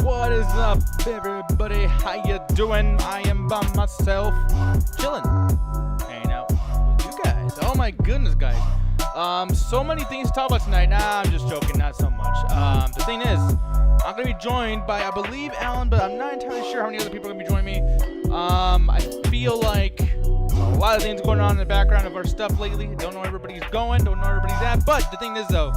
What is up, everybody? How you doing? I am by myself, chilling, hanging out with you guys. Oh my goodness, guys. So many things to talk about tonight. Nah, I'm just joking, not so much. The thing is, I'm gonna be joined by, I believe, Alan, but I'm not entirely sure how many other people are gonna be joining me. I feel like a lot of things going on in the background of our stuff lately. Don't know where everybody's going, don't know where everybody's at. But the thing is, though,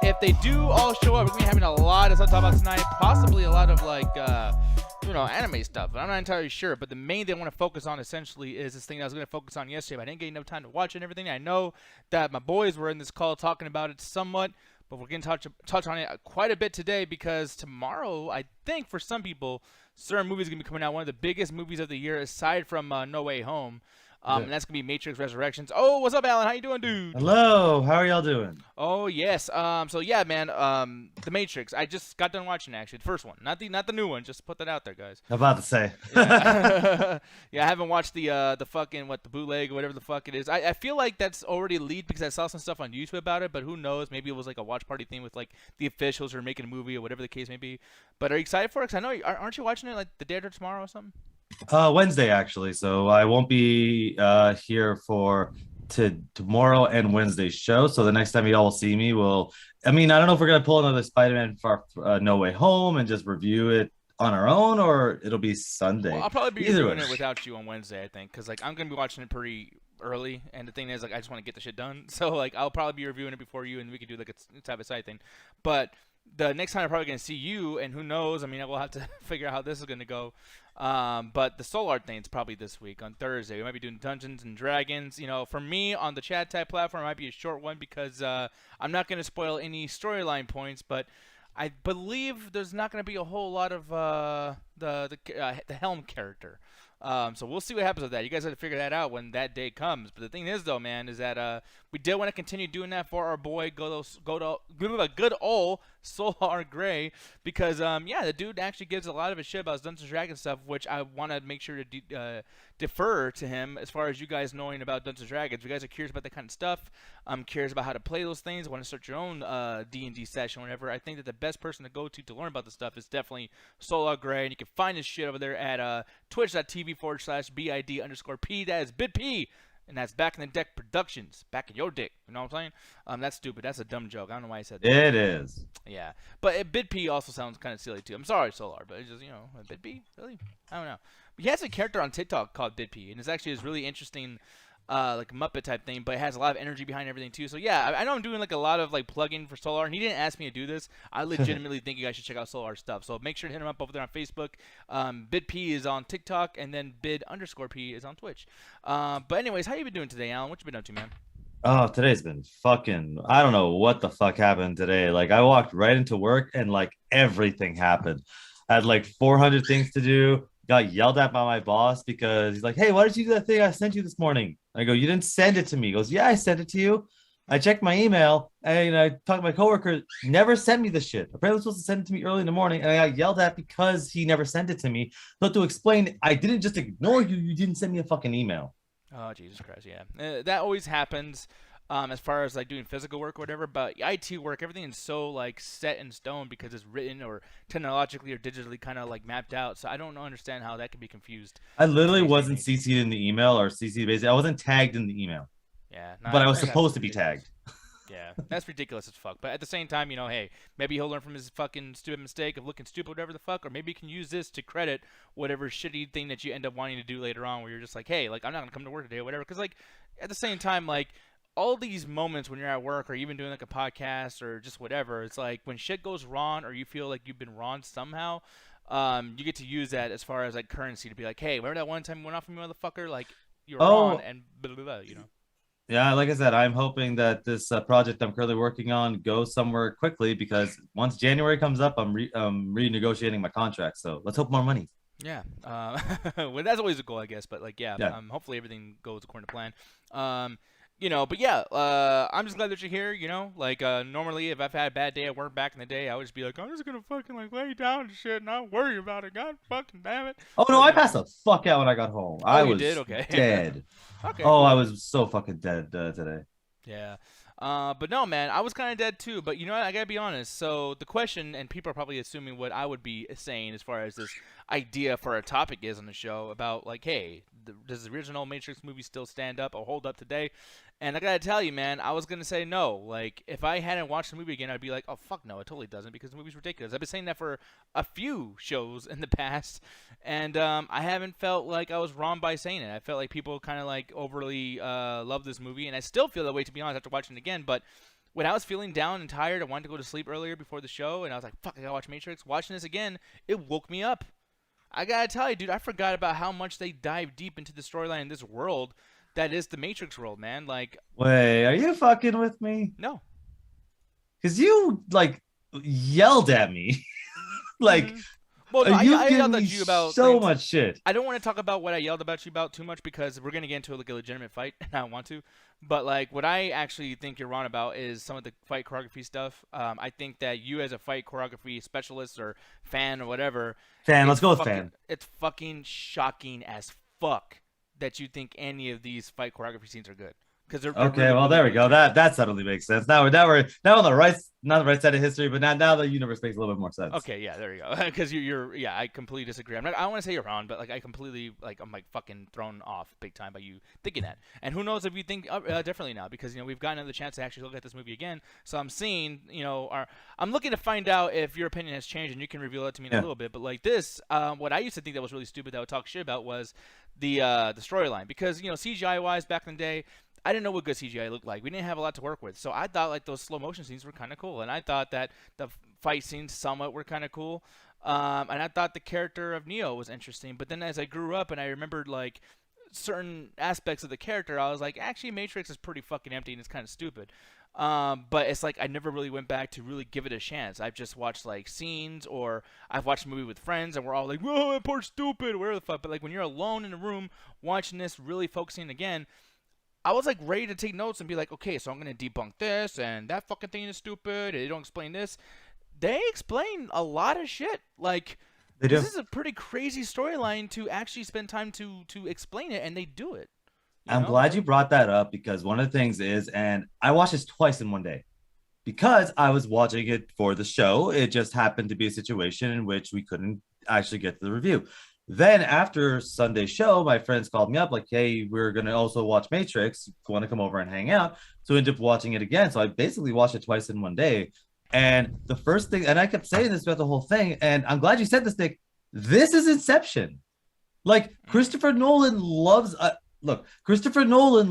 if they do all show up, we're gonna be having a lot of stuff to talk about tonight. Possibly a lot of anime stuff. But I'm not entirely sure. But the main thing I want to focus on essentially is this thing that I was gonna focus on yesterday, but I didn't get enough time to watch it and everything. I know that my boys were in this call talking about it somewhat, but we're gonna touch on it quite a bit today because tomorrow, I think for some people, certain movies are gonna be coming out. One of the biggest movies of the year, aside from No Way Home. And that's gonna be Matrix Resurrections. Oh, what's up, Alan? How you doing, dude? Hello. How are y'all doing? Oh yes. So yeah, man. The Matrix. I just got done watching it, actually, the first one, not the new one. Just put that out there, guys. I'm about to say. Yeah, yeah, I haven't watched the fucking the bootleg or whatever the fuck it is. I feel like that's already leaked because I saw some stuff on YouTube about it, but who knows? Maybe it was like a watch party thing with like the officials who are making a movie or whatever the case may be. But are you excited for it? Because I know aren't you watching it like the day after tomorrow or something? Wednesday actually, so I won't be here for tomorrow and Wednesday's show. So the next time y'all will see me, I don't know if we're gonna pull another Spider-Man for No Way Home and just review it on our own, or it'll be Sunday. Well, I'll probably be reviewing it without you on Wednesday, I think, because like I'm gonna be watching it pretty early, and the thing is, like, I just want to get the shit done. So like I'll probably be reviewing it before you, and we could do like a type of side thing. But the next time I'm probably gonna see you, and who knows? I mean, we'll have to figure out how this is gonna go. But the Solar thing is probably this week on Thursday. We might be doing Dungeons and Dragons. You know, for me on the chat type platform, it might be a short one because I'm not gonna spoil any storyline points, but I believe there's not gonna be a whole lot of the Helm character. So we'll see what happens with that. You guys have to figure that out when that day comes. But the thing is, though, man, is that we did want to continue doing that for our boy good old Solar Gray because the dude actually gives a lot of his shit about his Dungeons and Dragons stuff, which I want to make sure to defer to him as far as you guys knowing about Dungeons and Dragons. If you guys are curious about that kind of stuff, I'm curious about how to play those things, want to start your own D&D session or whatever, I think that the best person to go to learn about this stuff is definitely Solar Gray, and you can find his shit over there at twitch.tv/BID_P. That is BitP. And that's Back in the Deck Productions. Back in your dick. You know what I'm saying? That's stupid. That's a dumb joke. I don't know why I said that. It is. Yeah. But BitP also sounds kind of silly, too. I'm sorry, Solar, but it's just, BitP? Really? I don't know. But he has a character on TikTok called BitP, and it's actually this really interesting like Muppet type thing, but it has a lot of energy behind everything too. So yeah, I know I'm doing like a lot of like plugging for Solar, and he didn't ask me to do this. I legitimately think you guys should check out Solar stuff. So make sure to hit him up over there on Facebook. BidP is on TikTok, and then Bid_P is on Twitch. But anyways, how you been doing today, Alan? What you been up to, man? Oh, today's been fucking, I don't know what the fuck happened today. Like I walked right into work and like everything happened. I had like 400 things to do. Got yelled at by my boss because he's like, "Hey, why did you do that thing I sent you this morning?" I go, "You didn't send it to me." He goes, "Yeah, I sent it to you." I checked my email and I talked to my coworker, never sent me the shit. Apparently, I was supposed to send it to me early in the morning, and I got yelled at because he never sent it to me. So to explain, I didn't just ignore you. You didn't send me a fucking email. Oh, Jesus Christ, yeah. That always happens as far as like doing physical work or whatever, but IT work, everything is so like set in stone because it's written or technologically or digitally kind of like mapped out. So I don't understand how that can be confused. I literally wasn't CC'd in the email or CC'd basically. I wasn't tagged in the email. Yeah. But I was supposed to be tagged. Yeah, that's ridiculous as fuck. But at the same time, hey, maybe he'll learn from his fucking stupid mistake of looking stupid, whatever the fuck, or maybe he can use this to credit whatever shitty thing that you end up wanting to do later on, where you're just like, hey, like I'm not gonna come to work today or whatever. Because like at the same time, like all these moments when you're at work or even doing like a podcast or just whatever, it's like when shit goes wrong or you feel like you've been wronged somehow, you get to use that as far as like currency to be like, hey, remember that one time you went off on me, motherfucker? Like you were wrong and blah, blah, blah, Yeah, like I said, I'm hoping that this project I'm currently working on goes somewhere quickly because once January comes up, I'm renegotiating my contract. So let's hope more money. Yeah, well, that's always a goal, I guess. But like, yeah. Hopefully everything goes according to plan. But yeah, I'm just glad that you're here, like, normally if I've had a bad day at work back in the day, I would just be like, I'm just gonna fucking, like, lay down and shit and not worry about it, god fucking damn it. Oh, no, I passed the fuck out when I got home. I was did? Okay. dead. Okay. Oh, I was so fucking dead today. Yeah. But no, man, I was kind of dead too. But you know what? I gotta be honest. So the question, and people are probably assuming what I would be saying as far as this idea for a topic is on the show about like, hey, does the original Matrix movie still stand up or hold up today? And I gotta tell you, man, I was gonna say no. Like, if I hadn't watched the movie again, I'd be like, oh fuck no, it totally doesn't because the movie's ridiculous. I've been saying that for a few shows in the past, and I haven't felt like I was wrong by saying it. I felt like people kind of like overly love this movie, and I still feel that way to be honest after watching it again. But when I was feeling down and tired, I wanted to go to sleep earlier before the show, and I was like, fuck, I gotta watch Matrix. Watching this again, it woke me up. I gotta tell you, dude, I forgot about how much they dive deep into the storyline in this world that is the Matrix world, man. Like, Wait, are you fucking with me? no. Because you like yelled at me. Like Mm-hmm. Well, no, you've I given yelled at me you about so things. much shit. I don't want to talk about what I yelled about you about too much because we're gonna get into like a legitimate fight, and I don't want to. But like, what I actually think you're wrong about is some of the fight choreography stuff. I think that you, as a fight choreography specialist or fan or whatever, Fan, let's go with fan. it's fucking shocking as fuck that you think any of these fight choreography scenes are good because they're Okay, really, well really, there we really go. great. That suddenly makes sense. Now we're now on the right, not the right side of history, but now the universe makes a little bit more sense. Okay, yeah, there you go. Because you're, yeah, I completely disagree. I don't want to say you're wrong, but like I completely, like I'm like fucking thrown off big time by you thinking that. And who knows if you think differently now? Because we've gotten another chance to actually look at this movie again. So I'm seeing, I'm looking to find out if your opinion has changed, and you can reveal it to me in a Yeah. little bit. But like this, what I used to think that was really stupid that I would talk shit about was the storyline because CGI wise back in the day. I didn't know what good CGI looked like. We didn't have a lot to work with, so I thought like those slow motion scenes were kind of cool, and I thought that the fight scenes somewhat were kind of cool, and I thought the character of Neo was interesting. But then as I grew up and I remembered like certain aspects of the character, I was like, actually, Matrix is pretty fucking empty and it's kind of stupid. But it's like I never really went back to really give it a chance. I've just watched like scenes, or I've watched a movie with friends, and we're all like, "Whoa, that part's stupid," whatever the fuck. But like when you're alone in a room watching this, really focusing again, I was like ready to take notes and be like, okay, so I'm gonna debunk this and that fucking thing is stupid. And they don't explain this. They explain a lot of shit. Like They this do. is a pretty crazy storyline to actually spend time to explain it, and they do it. You I'm know? glad you brought that up because one of the things is, and I watched this twice in one day because I was watching it for the show. It just happened to be a situation in which we couldn't actually get to the review. Then after Sunday show, my friends called me up like, "Hey, we're gonna also watch Matrix. Want to come over and hang out?" So I ended up watching it again. So I basically watched it twice in one day. And the first thing, and I kept saying this throughout the whole thing, and I'm glad you said this, Nick. This is Inception. Like Christopher Nolan loves look, Christopher Nolan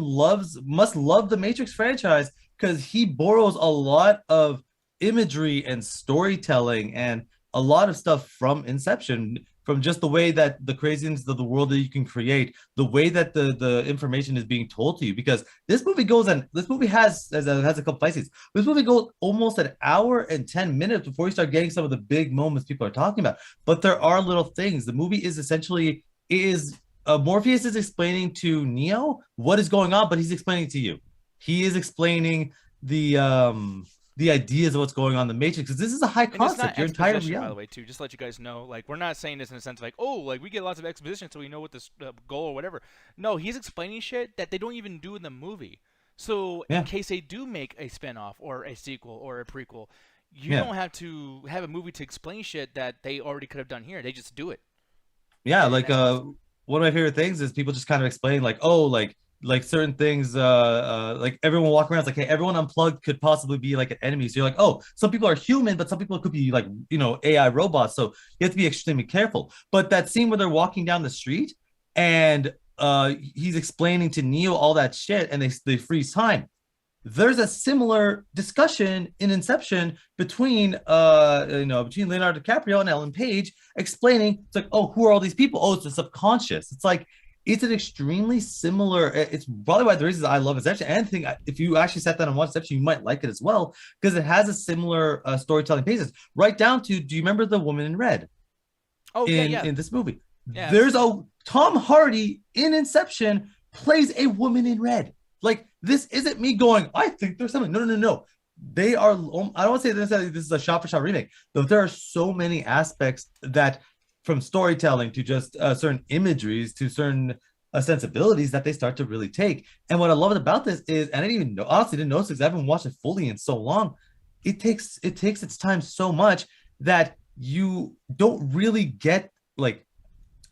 must love the Matrix franchise because he borrows a lot of imagery and storytelling and a lot of stuff from Inception, from just the way that the craziness of the world that you can create, the way that the information is being told to you. Because this movie has a couple fight scenes. This movie goes almost an hour and 10 minutes before you start getting some of the big moments people are talking about. But there are little things. The movie is essentially is Morpheus is explaining to Neo what is going on, but he's explaining to you. He is explaining the ideas of what's going on in the Matrix, because this is a high And it's concept. not Your entire exposition, by the reality. way, too. Just to let you guys know, like we're not saying this in a sense of like, oh, like we get lots of exposition so we know what this goal or whatever. No, he's explaining shit that they don't even do in the movie. So in Yeah, case they do make a spinoff or a sequel or a prequel, you yeah. don't have to have a movie to explain shit that they already could have done here. They just do it, Yeah, and like that's awesome. one of my favorite things is people just kind of explain like, oh, like certain things like everyone walking around, it's like, hey, everyone unplugged could possibly be like an enemy. So you're like, oh, some people are human, but some people could be like, AI robots, so you have to be extremely careful. But that scene where they're walking down the street and he's explaining to Neo all that shit, and they freeze time. There's a similar discussion in Inception between Leonardo DiCaprio and Ellen Page, explaining it's like, oh, who are all these people? Oh, it's the subconscious. It's like it's an extremely similar. It's probably one of the reasons I love Inception. And I think if you actually sat down and watched Inception, you might like it as well because it has a similar storytelling basis. Right down to, do you remember the woman in red Oh yeah, yeah, in this movie? yeah. I've There's seen it. a Tom Hardy in Inception plays a woman in red. Like, this isn't me going, I think there's something. No, no, no, no. They are. I don't want to say necessarily this is a shot for shot remake, but there are so many aspects that, from storytelling to just certain imageries to certain sensibilities that they start to really take. And what I love about this is, and I didn't even know, honestly didn't notice because I haven't watched it fully in so long. It takes its time so much that you don't really get like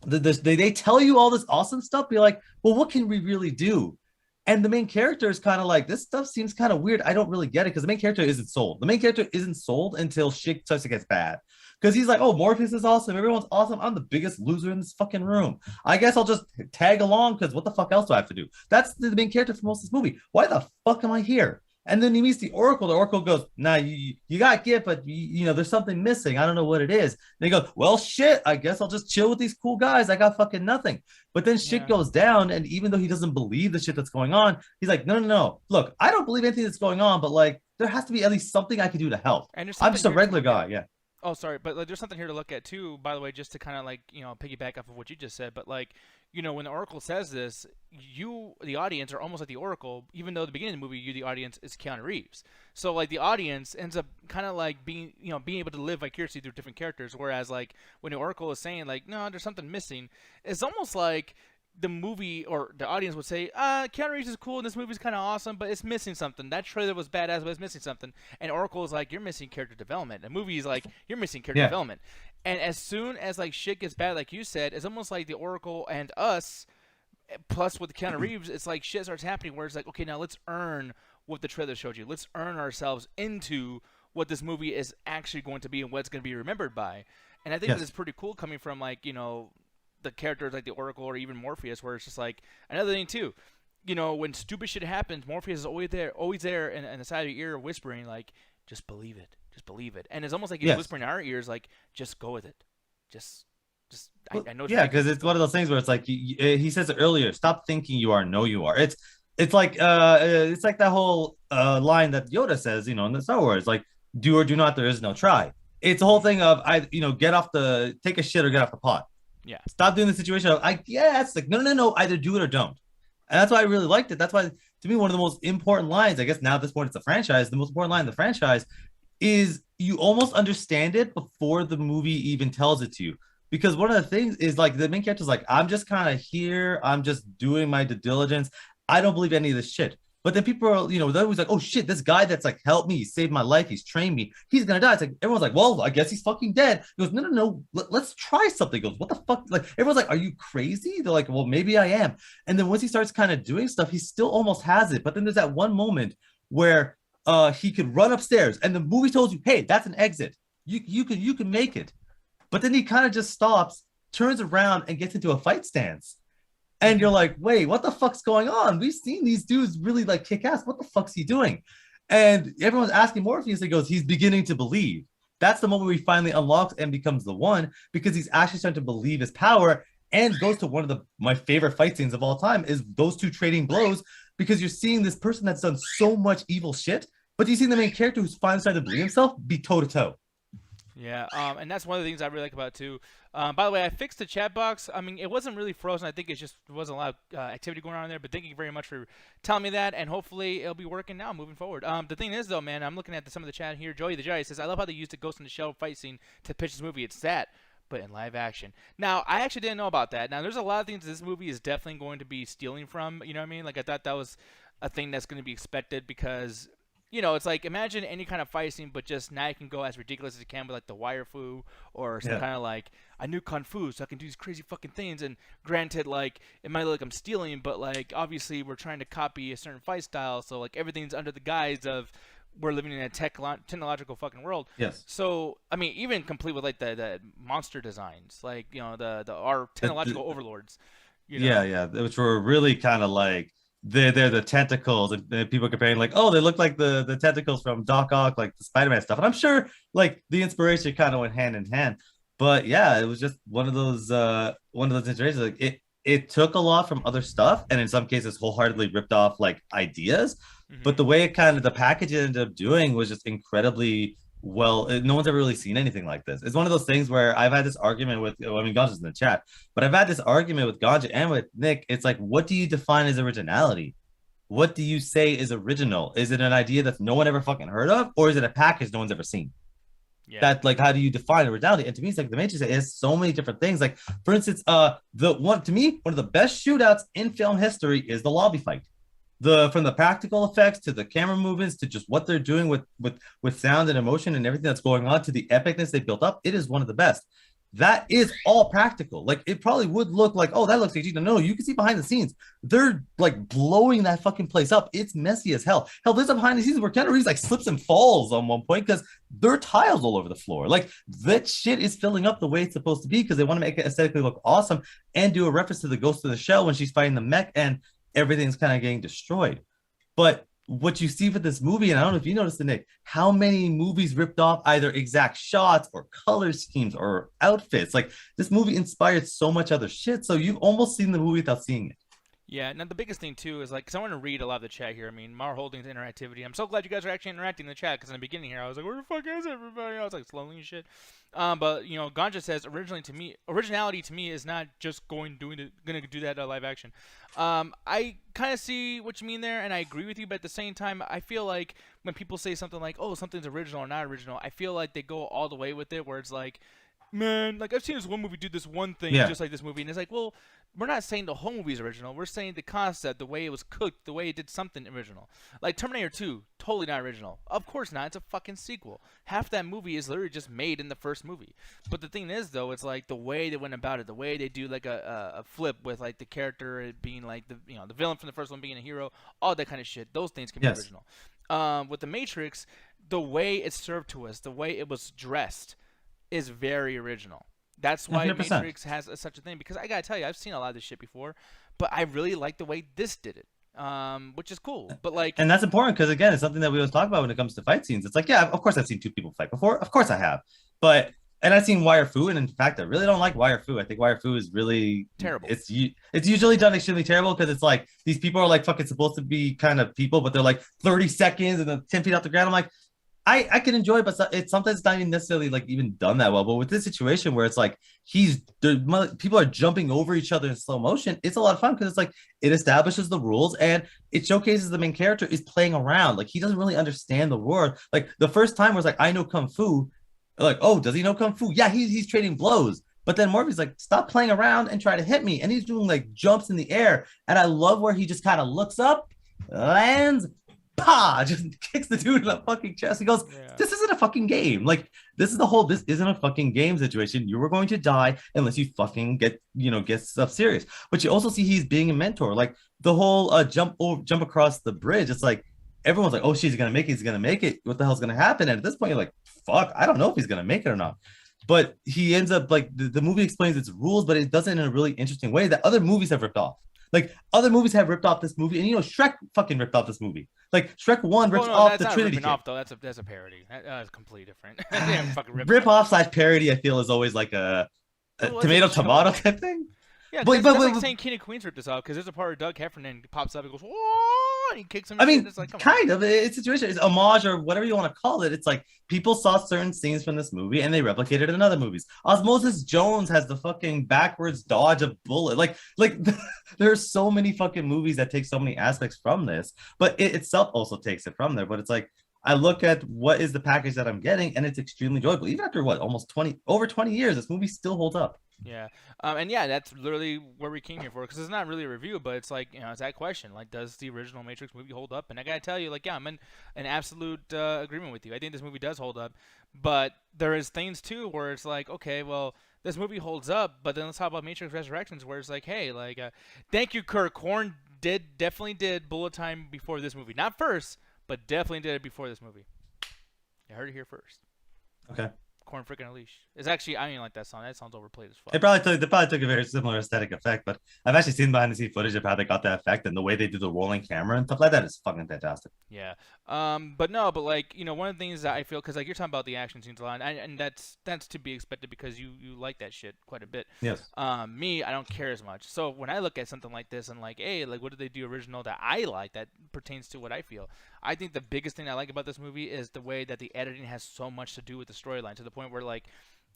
they tell you all this awesome stuff. Be like, well, what can we really do? And the main character is kind of like, this stuff seems kind of weird. I don't really get it because the main character isn't sold. The main character isn't sold until shit starts to get bad. Because he's like, oh, Morpheus is awesome. Everyone's awesome. I'm the biggest loser in this fucking room. I guess I'll just tag along because what the fuck else do I have to do? That's the main character for most of this movie. Why the fuck am I here? And then he meets the Oracle. The Oracle goes, nah, you got gift, but there's something missing. I don't know what it is. And he goes, well, shit, I guess I'll just chill with these cool guys. I got fucking nothing. But then shit Yeah. goes down. And even though he doesn't believe the shit that's going on, he's like, no, no, no. Look, I don't believe anything that's going on, but like, there has to be at least something I can do to help. And there's I'm something just a here to regular look at. guy. Yeah. Oh, sorry, but like, there's something here to look at too. By the way, just to kind of like piggyback off of what you just said. But like, when the Oracle says this, you, the audience, are almost like the Oracle. Even though at the beginning of the movie, you, the audience, is Keanu Reeves. So like the audience ends up kind of like being able to live vicariously through different characters. Whereas like when the Oracle is saying like, no, there's something missing, it's almost like the movie or the audience would say, Keanu Reeves is cool and this movie's kind of awesome, but it's missing something. That trailer was badass, but it's missing something. And Oracle is like, you're missing character development. The movie is like, you're missing character Yeah. development. And as soon as like shit gets bad, like you said, it's almost like the Oracle and us, plus with Keanu Reeves, it's like shit starts happening where it's like, okay, now let's earn what the trailer showed you. Let's earn ourselves into what this movie is actually going to be and what it's going to be remembered by. And I think that Yes. is pretty cool coming from like, the characters like the Oracle or even Morpheus, where it's just like another thing too. When stupid shit happens, Morpheus is always there, in the side of your ear, whispering like, "Just believe it, just believe it." And it's almost like he's Yes. whispering in our ears, like, "Just go with it, just." Well, I know it's yeah, ridiculous. because Just it's go one of with it. those things where it's like he says it earlier. Stop thinking you are, know you are. It's like that whole line that Yoda says, in the Star Wars, like do or do not. There is no try. It's the whole thing of get off the take a shit or get off the pot. Yeah, Stop doing the situation of it's like no, no, no, either do it or don't. And that's why I really liked it. That's why to me one of the most important lines, I guess now at this point it's a franchise, the most important line in the franchise is you almost understand it before the movie even tells it to you. Because one of the things is like the main character's like, I'm just kind of here, I'm just doing my due diligence. I don't believe any of this shit. But then people are, they're always like, oh shit, this guy that's like helped me, he saved my life, he's trained me, he's gonna die. It's like everyone's like, well, I guess he's fucking dead. He goes, no, no, no, let's try something. He goes, what the fuck? Like everyone's like, are you crazy? They're like, well, maybe I am. And then once he starts kind of doing stuff, he still almost has it. But then there's that one moment where he could run upstairs, and the movie tells you, hey, that's an exit. You can make it. But then he kind of just stops, turns around, and gets into a fight stance. And you're like, wait, what the fuck's going on? We've seen these dudes really like kick ass. What the fuck's he doing? And everyone's asking Morpheus. He goes, he's beginning to believe. That's the moment where he finally unlocks and becomes the one because he's actually starting to believe his power and goes to one of my favorite fight scenes of all time is those two trading blows because you're seeing this person that's done so much evil shit, but you see the main character who's finally starting to believe himself be toe to toe. Yeah, and that's one of the things I really like about it too. By the way, I fixed the chat box. I mean, it wasn't really frozen. I think it just wasn't a lot of activity going on in there. But thank you very much for telling me that, and hopefully it'll be working now moving forward. The thing is, though, man, I'm looking at some of the chat here. Joey the Giant says, "I love how they used the Ghost in the Shell fight scene to pitch this movie. It's that, but in live action." Now, I actually didn't know about that. Now, there's a lot of things this movie is definitely going to be stealing from. You know what I mean? Like I thought that was a thing that's going to be expected because it's like imagine any kind of fight scene, but just now you can go as ridiculous as you can with like the wire fu or some Yeah. kind of like I knew kung fu, so I can do these crazy fucking things. And granted, like it might look like I'm stealing, but like obviously we're trying to copy a certain fight style, so like everything's under the guise of we're living in a technological fucking world. Yes. So I mean, even complete with like the monster designs, like the our technological overlords. Yeah, yeah, which were really kind of like they're the tentacles, and people comparing like, oh, they look like the tentacles from Doc Ock, like the Spider-Man stuff. And I'm sure like the inspiration kind of went hand in hand. But yeah, it was just one of those situations. Like it took a lot from other stuff, and in some cases wholeheartedly ripped off like ideas. But Hmm. the way it kind of the package it ended up doing was just incredibly well. No one's ever really seen anything like this. It's one of those things where I've had this argument with, I mean, Ganja's in the chat, but I've had this argument with Ganja and with Nick. It's like, what do you define as originality? What do you say is original? Is it an idea that no one ever fucking heard of, or is it a package no one's ever seen? Yeah. That like how do you define originality? And to me, it's like the Matrix has so many different things. Like for instance, the one to me one of the best shootouts in film history is the lobby fight. The from the practical effects to the camera movements to just what they're doing with sound and emotion and everything that's going on to the epicness they built up, it is one of the best. That is all practical. Like it probably would look like, oh, that looks like no, you can see behind the scenes. They're like blowing that fucking place up. It's messy as hell. Hell, there's a behind the scenes where Keanu Reeves like slips and falls on one point because there are tiles all over the floor. Like that shit is filling up the way it's supposed to be because they want to make it aesthetically look awesome and do a reference to the Ghost of the Shell when she's fighting the mech and everything's kind of getting destroyed. But what you see for this movie, and I don't know if you noticed it, Nick, how many movies ripped off either exact shots or color schemes or outfits. Like this movie inspired so much other shit. So you've almost seen the movie without seeing it. Yeah, now the biggest thing too is like, cause I want to read a lot of the chat here. I mean, Mar Holdings interactivity. I'm so glad you guys are actually interacting in the chat. Cause in the beginning here, I was like, where the fuck is everybody? I was like slowly and shit. But you know, Ganja says originality to me is not just gonna do that live action. I kind of see what you mean there, and I agree with you. But at the same time, I feel like when people say something like, oh, something's original or not original, I feel like they go all the way with it, where it's like, man, like I've seen this one movie do this one thing Yeah. just like this movie, and it's like, well, we're not saying the whole movie is original. We're saying the concept, the way it was cooked, the way it did something original. Like Terminator 2, totally not original. Of course not. It's a fucking sequel. Half that movie is literally just made in the first movie. But the thing is, though, it's like the way they went about it, the way they do like a flip with like the character being like the villain from the first one being a hero, all that kind of shit. Those things can be Yes. original. With the Matrix, the way it's served to us, the way it was dressed, is very original. That's why 100%. Matrix has such a thing. Because I gotta tell you, I've seen a lot of this shit before, but I really like the way this did it, which is cool. But like, And that's important because again, it's something that we always talk about when it comes to fight scenes. It's like, yeah, of course I've seen two people fight before. Of course I have. But and I've seen Wire Fu, and in fact, I really don't like Wire Fu. I think Wire Fu is really terrible. it's usually done extremely terrible because it's like these people are like fucking supposed to be kind of people, but they're like 30 seconds and then 10 feet off the ground. I'm like, I can enjoy it, but it's sometimes not even necessarily like even done that well. But with this situation where it's like people are jumping over each other in slow motion, it's a lot of fun because it's like it establishes the rules and it showcases the main character is playing around. Like he doesn't really understand the world. Like the first time was like, I know kung fu. Like, oh, does he know kung fu? Yeah, he's trading blows. But then Morphe's like, stop playing around and try to hit me. And he's doing like jumps in the air. And I love where he just kind of looks up, lands, just kicks the dude in the fucking chest. He goes, Yeah. this isn't a fucking game. Like, this isn't a fucking game situation. You were going to die unless you fucking get stuff serious. But you also see he's being a mentor. Like the whole jump across the bridge. It's like everyone's like, oh, she's gonna make it. He's gonna make it. What the hell's gonna happen? And at this point, you're like, fuck, I don't know if he's gonna make it or not. But he ends up like the movie explains its rules, but it does it in a really interesting way that other movies have ripped off. Like other movies have ripped off this movie, and Shrek fucking ripped off this movie. Like Shrek 1 rips Oh no, off that's the not Trinity ripping Kid. off though. That's a parody. That's completely different. They haven't fucking ripped Rip it off. off slash parody, I feel, is always like a Well, that's tomato like a tomato joke. type thing. Yeah, But, that's like saying King of Queens ripped this off because there's a part where Doug Heffernan pops up and goes, whoa, and he kicks him. I And shit, mean, and it's like, come kind on. of. It's situation. It's homage or whatever you want to call it. It's like people saw certain scenes from this movie and they replicated it in other movies. Osmosis Jones has the fucking backwards dodge of bullet. Like there's so many fucking movies that take so many aspects from this, but it itself also takes it from there. But it's like I look at what is the package that I'm getting, and it's extremely enjoyable. Even after what, almost 20 years, this movie still holds up. Yeah, and yeah, that's literally where we came here for because it's not really a review, but it's like it's that question, like, does the original Matrix movie hold up? And I gotta tell you, like, yeah, I'm in an absolute agreement with you. I think this movie does hold up, but there is things too where it's like, okay, well, this movie holds up, but then let's talk about Matrix Resurrections, where it's like, hey, like, thank you, Kirk. Korn definitely did Bullet Time before this movie, not first, but definitely did it before this movie. You heard it here first. Okay. Corn freaking Unleash. It's actually, I don't even like that song. That song's overplayed as fuck. They probably took a very similar aesthetic effect, but I've actually seen behind the scene footage of how they got that effect and the way they do the rolling camera and stuff like that is fucking fantastic. Yeah. But no, but like, one of the things that I feel, because like you're talking about the action scenes a lot, and that's to be expected because you like that shit quite a bit. Yes. Me, I don't care as much. So when I look at something like this and like, hey, like what did they do original that I like that pertains to what I feel? I think the biggest thing I like about this movie is the way that the editing has so much to do with the storyline to the point where like,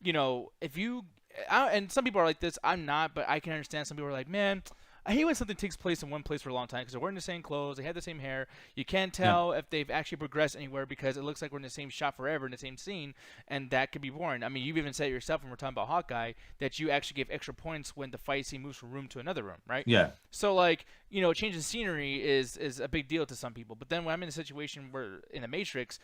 if you and some people are like this, I'm not, but I can understand some people are like, man, I hate when something takes place in one place for a long time because they're wearing the same clothes, they have the same hair. You can't Yeah. tell if they've actually progressed anywhere because it looks like we're in the same shot forever in the same scene, and that could be boring. I mean, you've even said it yourself when we're talking about Hawkeye that you actually give extra points when the fight scene moves from room to another room, right? Yeah. So like, changing scenery is a big deal to some people. But then when I'm in a situation where in the Matrix,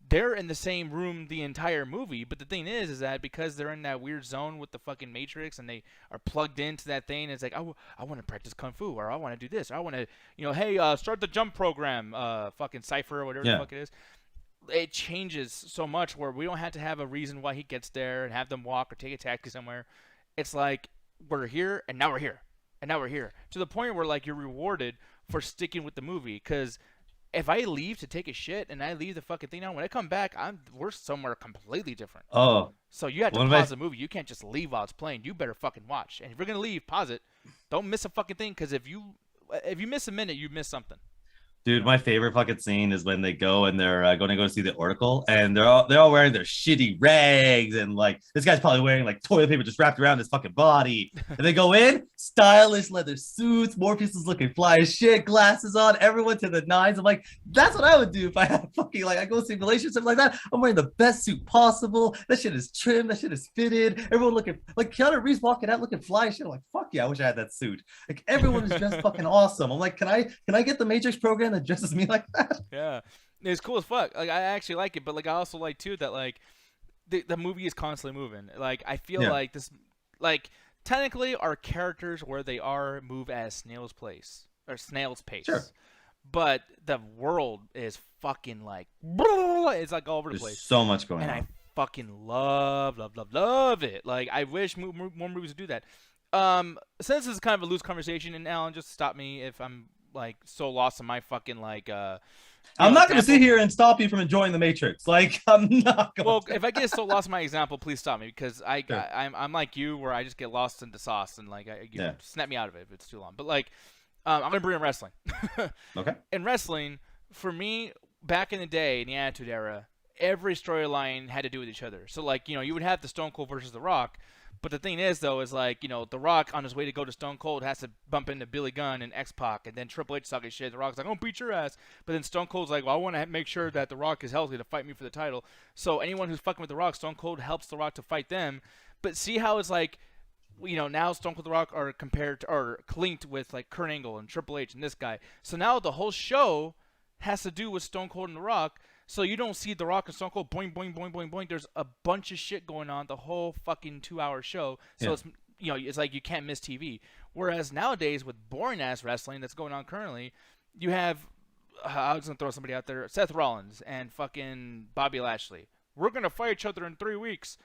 they're in the same room the entire movie. But the thing is that because they're in that weird zone with the fucking Matrix and they are plugged into that thing, it's like, I want to practice kung fu, or I want to do this, or I want to, hey, start the jump program, fucking Cipher or whatever the Yeah. fuck it is. It changes so much where we don't have to have a reason why he gets there and have them walk or take a taxi somewhere. It's like we're here and now we're here and now we're here to the point where like you're rewarded for sticking with the movie because if I leave to take a shit and I leave the fucking thing on, when I come back, we're somewhere completely different. Oh, So you have to one of pause my the movie. You can't just leave while it's playing. You better fucking watch. And if you're gonna leave, pause it. Don't miss a fucking thing because if you miss a minute, you miss something. Dude, my favorite fucking scene is when they go and they're going to go see the Oracle, and they're all wearing their shitty rags, and like this guy's probably wearing like toilet paper just wrapped around his fucking body. And they go in, stylish leather suits, Morpheus is looking fly as shit, glasses on, everyone to the nines. I'm like, that's what I would do if I had fucking like I go see relationships like that. I'm wearing the best suit possible. That shit is trimmed, that shit is fitted. Everyone looking like Keanu Reeves walking out looking fly as shit. I'm like, fuck yeah, I wish I had that suit. Like everyone is dressed fucking awesome. I'm like, can I get the Matrix program that dresses me like that? Yeah, it's cool as fuck. Like I actually like it, but like I also like too that like the movie is constantly moving. Like I feel Yeah. like this, like technically our characters where they are move at snail's Sure. pace, but the world is fucking like it's like all over the There's place, so much going and I on. fucking love it. Like I wish more movies would do that. Since this is kind of a loose conversation, and Alan, just stop me if I'm like so lost in my fucking like I'm not going to sit example. here and stop you from enjoying the Matrix. Like, I'm not going Well, to. if I get so lost in my example, please stop me because Sure. I'm like you where I just get lost in the sauce and like Yeah. snap me out of it if it's too long. But like, I'm gonna bring in wrestling. Okay. In wrestling, for me, back in the day in the Attitude Era, every storyline had to do with each other. So like you would have the Stone Cold versus The Rock. But the thing is, though, is like The Rock on his way to go to Stone Cold has to bump into Billy Gunn and X Pac, and then Triple H talking shit. The Rock's like, "I'll beat your ass," but then Stone Cold's like, "Well, I want to make sure that The Rock is healthy to fight me for the title." So anyone who's fucking with The Rock, Stone Cold helps The Rock to fight them. But see how it's like, now Stone Cold The Rock are compared to, or linked with like Kurt Angle and Triple H and this guy. So now the whole show has to do with Stone Cold and The Rock. So you don't see The Rock and Stone Cold boing boing boing boing boing. There's a bunch of shit going on the whole fucking 2 hour show. So Yeah. it's like you can't miss TV. Whereas nowadays with boring ass wrestling that's going on currently, you have I was gonna throw somebody out there, Seth Rollins and fucking Bobby Lashley. We're gonna fight each other in 3 weeks.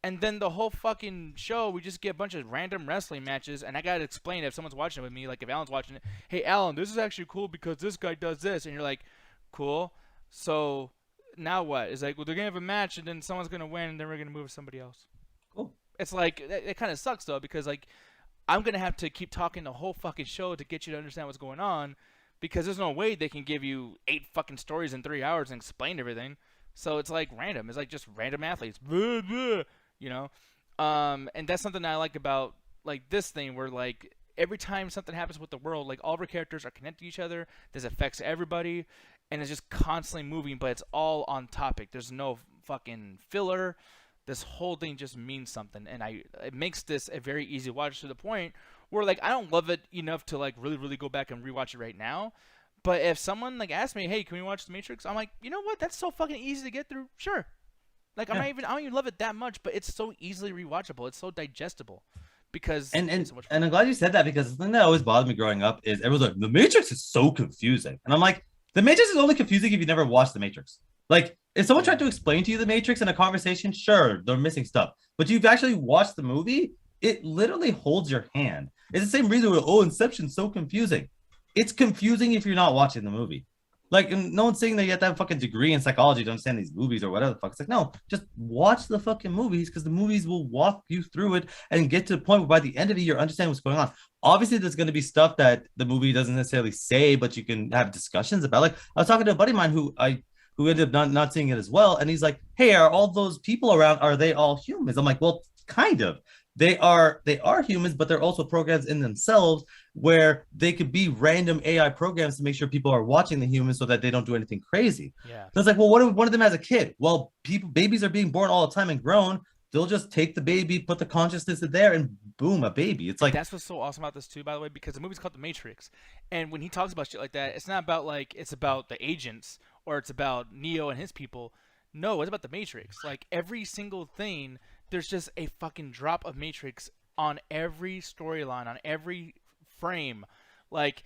And then the whole fucking show, we just get a bunch of random wrestling matches, and I gotta explain if someone's watching it with me, like if Alan's watching it, hey Alan, this is actually cool because this guy does this, and you're like, cool. So now what? It's like, well, they're gonna have a match, and then someone's gonna win, and then we're gonna move to somebody else. Cool. It's like it kind of sucks though because like I'm gonna have to keep talking the whole fucking show to get you to understand what's going on, because there's no way they can give you 8 fucking stories in 3 hours and explain everything. So it's like random. It's like just random athletes, blah, blah, you know. And that's something that I like about like this thing where like every time something happens with the world, like all of our characters are connected to each other. This affects everybody, and it's just constantly moving, but it's all on topic. There's no fucking filler. This whole thing just means something, and it makes this a very easy watch to the point where like I don't love it enough to like really really go back and rewatch it right now. But if someone like asks me, "Hey, can we watch The Matrix?" I'm like, you know what? That's so fucking easy to get through. Sure. Like Yeah. I don't even love it that much, but it's so easily rewatchable. It's so digestible because And it's and so much and fun. I'm glad you said that, because the thing that always bothered me growing up is everyone's like, the Matrix is so confusing. And I'm like, the Matrix is only confusing if you never watched the Matrix. Like, if someone Yeah. tried to explain to you the Matrix in a conversation, sure, they're missing stuff. But you've actually watched the movie, it literally holds your hand. It's the same reason why, oh, Inception's so confusing. It's confusing if you're not watching the movie. Like, and no one's saying that you have to have a fucking degree in psychology to understand these movies or whatever the fuck. It's like, no, just watch the fucking movies, because the movies will walk you through it and get to the point where by the end of it, you're understanding what's going on. Obviously, there's going to be stuff that the movie doesn't necessarily say, but you can have discussions about. Like, I was talking to a buddy of mine who ended up not seeing it as well. And he's like, hey, are all those people around, are they all humans? I'm like, well, kind of. They are humans, but they're also programs in themselves where they could be random AI programs to make sure people are watching the humans so that they don't do anything crazy. Yeah. So it's like, well, what if one of them has a kid? Well, babies are being born all the time and grown. They'll just take the baby, put the consciousness in there, and boom, a baby. It's And like, that's what's so awesome about this too, by the way, because the movie's called The Matrix, and when he talks about shit like that, it's not about like it's about the agents or it's about Neo and his people. No, it's about the Matrix. Like every single thing, there's just a fucking drop of Matrix on every storyline, on every frame. Like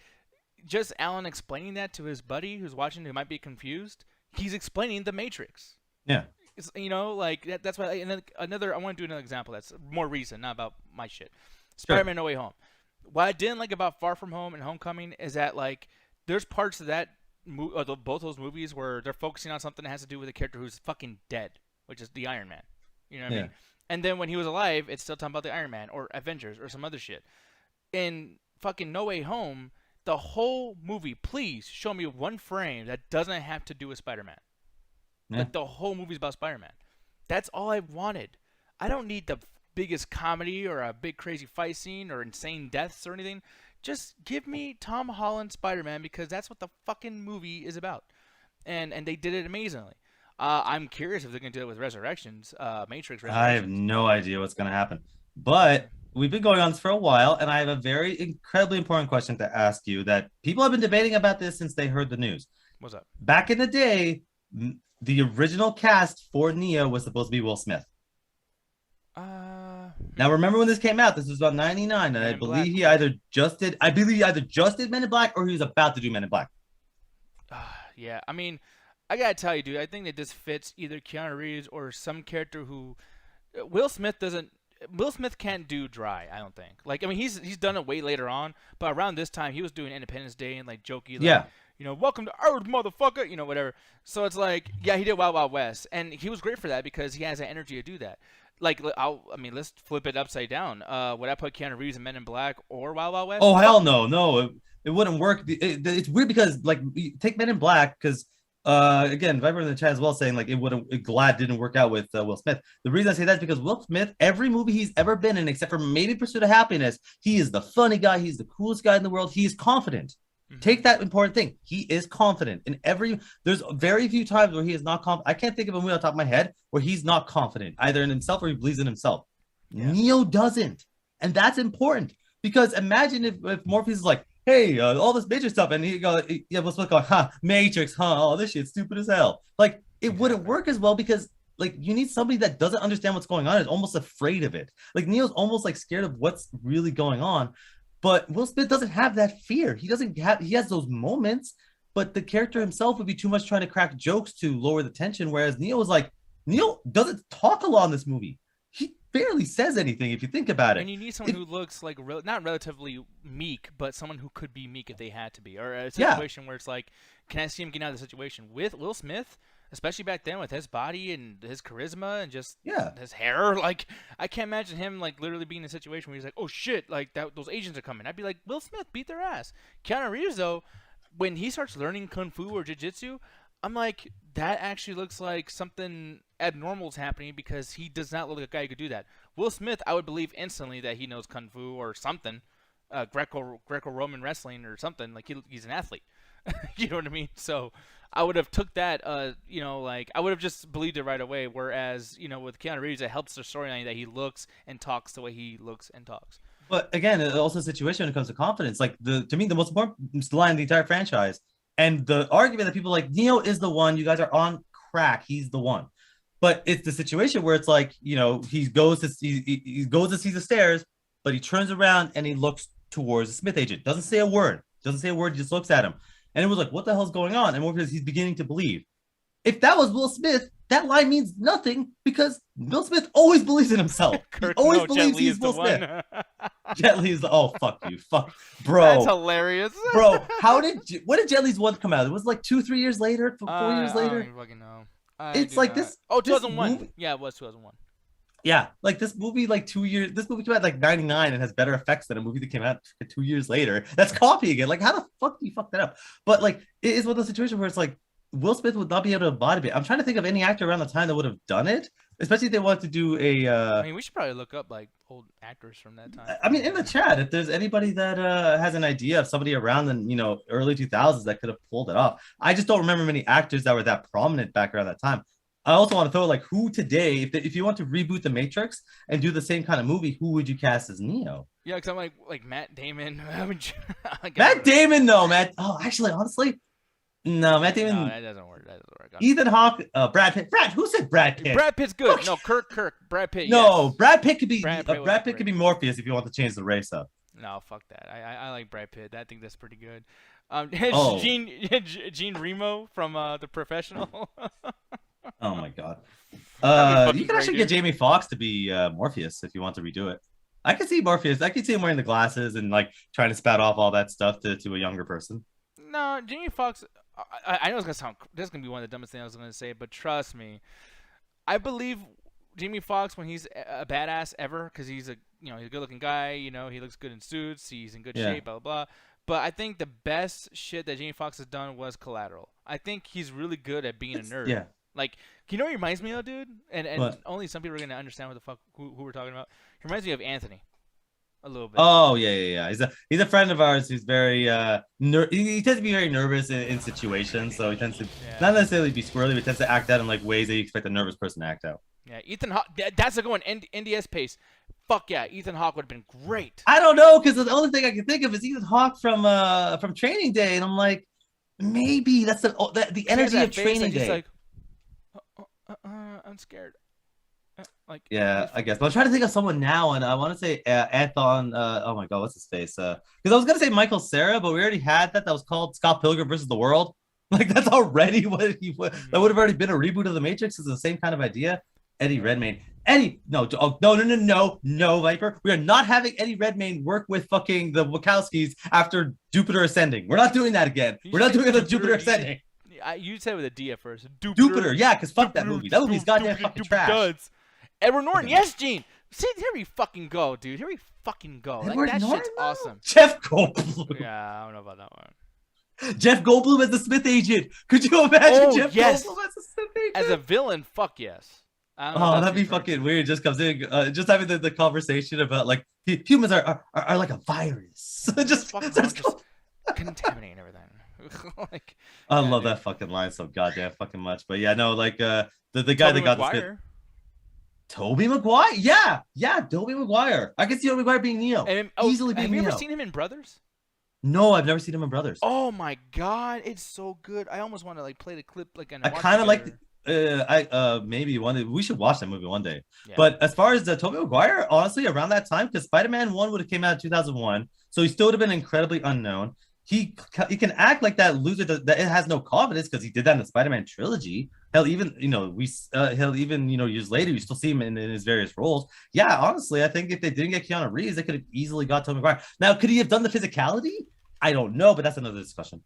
just Alan explaining that to his buddy who's watching who might be confused. He's explaining the Matrix. yeah, It's, like that's why. And then I want to do another example that's more recent, not about my shit. sure. Spider-Man: No Way Home. What I didn't like about Far From Home and Homecoming is that like there's parts of that both those movies where they're focusing on something that has to do with a character who's fucking dead, which is the Iron Man. You know what I Yeah. mean? And then when he was alive, it's still talking about the Iron Man or Avengers or some other shit. In fucking No Way Home, the whole movie, please show me one frame that doesn't have to do with Spider-Man. Yeah. Like the whole movie's about Spider-Man. That's all I wanted. I don't need the biggest comedy or a big crazy fight scene or insane deaths or anything. Just give me Tom Holland Spider-Man because that's what the fucking movie is about. And they did it amazingly. I'm curious if they're gonna do it with Resurrections, Matrix I have Resurrections. no idea what's going to happen. But we've been going on this for a while, and I have a very incredibly important question to ask you that people have been debating about this since they heard the news. What's up? Back in the day, the original cast for Neo was supposed to be Will Smith. Now, remember when this came out? This was about 99, and Men I in believe Black. I believe he either just did Men in Black or he was about to do Men in Black. Yeah, I mean, I gotta tell you, dude, I think that this fits either Keanu Reeves or some character who Will Smith doesn't. Will Smith can't do dry. I don't think. Like, I mean, he's done it way later on, but around this time he was doing Independence Day and like jokey, like, Yeah. welcome to Earth, motherfucker, whatever. So it's like, yeah, he did Wild Wild West, and he was great for that because he has the energy to do that. Like, let's flip it upside down. Would I put Keanu Reeves in Men in Black or Wild Wild West? Oh, hell Fuck no, no, it wouldn't work. It's weird because like take Men in Black because again, Viper in the chat as well saying like Glad didn't work out with Will Smith. The reason I say that is because Will Smith, every movie he's ever been in, except for maybe Pursuit of Happiness, he is the funny guy. He's the coolest guy in the world. He's confident. no. Take that important thing. He is confident in every. There's very few times where he is not confident. I can't think of a movie on top of my head where he's not confident either in himself or he believes in himself. Yeah. Neo doesn't, and that's important because imagine if Morpheus is like, "Hey, all this major stuff," and he go, "Yeah, what's going? Huh? Matrix? Huh? Oh, this shit's stupid as hell." Like it wouldn't work as well because like you need somebody that doesn't understand what's going on, is almost afraid of it. Like Neo's almost like scared of what's really going on. But Will Smith doesn't have that fear. He has those moments, but the character himself would be too much trying to crack jokes to lower the tension. Whereas Neo doesn't talk a lot in this movie. He barely says anything if you think about it. And you need someone who looks like not relatively meek, but someone who could be meek if they had to be, or a situation where it's like, can I see him getting out of the situation? With Will Smith, especially back then with his body and his charisma and just his hair, like I can't imagine him like literally being in a situation where he's like, oh shit, like those agents are coming. I'd be like, Will Smith, beat their ass. Keanu Reeves though, when he starts learning kung fu or jiu-jitsu, I'm like, that actually looks like something abnormal is happening because he does not look like a guy who could do that. Will Smith, I would believe instantly that he knows kung fu or something, Greco-Roman wrestling or something. Like he's an athlete. You know what I mean? So I would have took that, like I would have just believed it right away. Whereas, with Keanu Reeves, it helps the storyline that he looks and talks the way he looks and talks. But again, it's also a situation when it comes to confidence. Like to me, the most important line in the entire franchise, and the argument that people like Neo is the one. You guys are on crack. He's the one. But it's the situation where it's like he goes to see the stairs, but he turns around and he looks towards the Smith agent. Doesn't say a word. He just looks at him. And it was like, what the hell's going on? And Morpheus, he's beginning to believe. If that was Will Smith, that line means nothing because Will Smith always believes in himself. He always believes he's Will Smith. Jet Li is fuck you. Fuck. Bro. That's hilarious. Bro, when did Jet Li's one come out? It was like 2-3 years later, 4 years later? I don't even fucking know. It's like this. Oh, 2001. This movie, yeah, it was 2001. Yeah, like this movie, this movie came out like 99 and has better effects than a movie that came out 2 years later. That's copying it. Like, how the fuck do you fuck that up? But like, it is one of those situations where it's like Will Smith would not be able to embody it. I'm trying to think of any actor around the time that would have done it, especially if they want to do a. I mean, we should probably look up like old actors from that time. I mean, in the chat, if there's anybody that has an idea of somebody around the early 2000s that could have pulled it off, I just don't remember many actors that were that prominent back around that time. I also want to throw like who today, if you want to reboot the Matrix and do the same kind of movie, who would you cast as Neo? Yeah, because I'm like Matt Damon. Matt Damon, no, Matt. Oh, actually, honestly, no, Matt Damon. No, that doesn't work. That doesn't work. Ethan Hawke, Brad Pitt. Who said Brad Pitt? Brad Pitt's good. No, Kirk. Brad Pitt. No, Yes. Brad Pitt could be Brad Pitt could be Morpheus if you want to change the race up. No, fuck that. I like Brad Pitt. I think that's pretty good. Oh. Gene Remo from The Professional. Oh my god. That'd be You fucking can actually great, get dude. Jamie Foxx to be Morpheus if you want to redo it. I can see Morpheus. I can see him wearing the glasses and like trying to spat off all that stuff to a younger person. No, Jamie Foxx. I know it's gonna sound. This is gonna be one of the dumbest things I was gonna say, but trust me, I believe Jamie Foxx when he's a badass ever because he's he's a good-looking guy. He looks good in suits. He's in good Yeah. shape. Blah blah blah. But I think the best shit that Jamie Foxx has done was Collateral. I think he's really good at being a nerd. Yeah. Like, you know what he reminds me of, dude? And What? only some people are gonna understand what the fuck who we're talking about. He reminds me of Anthony, a little bit. Oh yeah. He's a friend of ours who's very he tends to be very nervous in situations, so he tends to Yeah. not necessarily be squirrely, but tends to act out in like ways that you expect a nervous person to act out. Yeah, Ethan Hawke. That's a good one. NDS pace. Fuck yeah, Ethan Hawke would have been great. I don't know because the only thing I can think of is Ethan Hawke from Training Day, and I'm like, maybe that's the energy of Training Day. Like, I'm scared. Like, Yeah, I guess. But I'm trying to think of someone now, and I want to say Anthon. Oh my God, what's his face? Because I was gonna say Michael Cera, but we already had that. That was called Scott Pilgrim versus the World. Like that's already what he would. That would have already been a reboot of the Matrix. It's the same kind of idea. Eddie Redmayne. Eddie, no, no, Viper. We are not having Eddie Redmayne work with fucking the Wachowskis after Jupiter Ascending. We're not doing that again. We're not doing it on Jupiter Ascending. You said it with a D at first. Jupiter, yeah, because fuck that movie. That movie's goddamn fucking trash. Duds. Edward Norton, yes, Gene. See, here we fucking go, dude. Here we fucking go. Edward That Norton, shit's though? awesome. Jeff Goldblum. Yeah, I don't know about that one. Jeff Goldblum as the Smith agent. Could you imagine Oh, Jeff yes. Goldblum as the Smith agent? As a villain, fuck yes. I don't know if Oh, that's that'd be referring fucking to- weird. Just comes in, just having the conversation about like humans are like a virus. just Fuck starts around, going- just contaminating everything. Like, I yeah, love dude. that fucking line so goddamn fucking much. But yeah, no, like the guy that got the Smith, Maguire. Tobey Maguire. Yeah, Tobey Maguire. I can see Tobey Maguire being Neo. Easily being have you ever Neo. seen him in Brothers? No, I've never seen him in Brothers. Oh my god, it's so good. I almost want to like play the clip like and I watch kind of like. together. Maybe one day we should watch that movie one day. Yeah. But as far as the Tobey Maguire, honestly, around that time, because Spider-Man 1 would have came out in 2001, so he still would have been incredibly unknown. He can act like that loser that it has no confidence because he did that in the Spider-Man trilogy. Hell, even years later, you still see him in his various roles. Yeah, honestly, I think if they didn't get Keanu Reeves, they could have easily got Tobey Maguire. Now, could he have done the physicality? I don't know, but that's another discussion.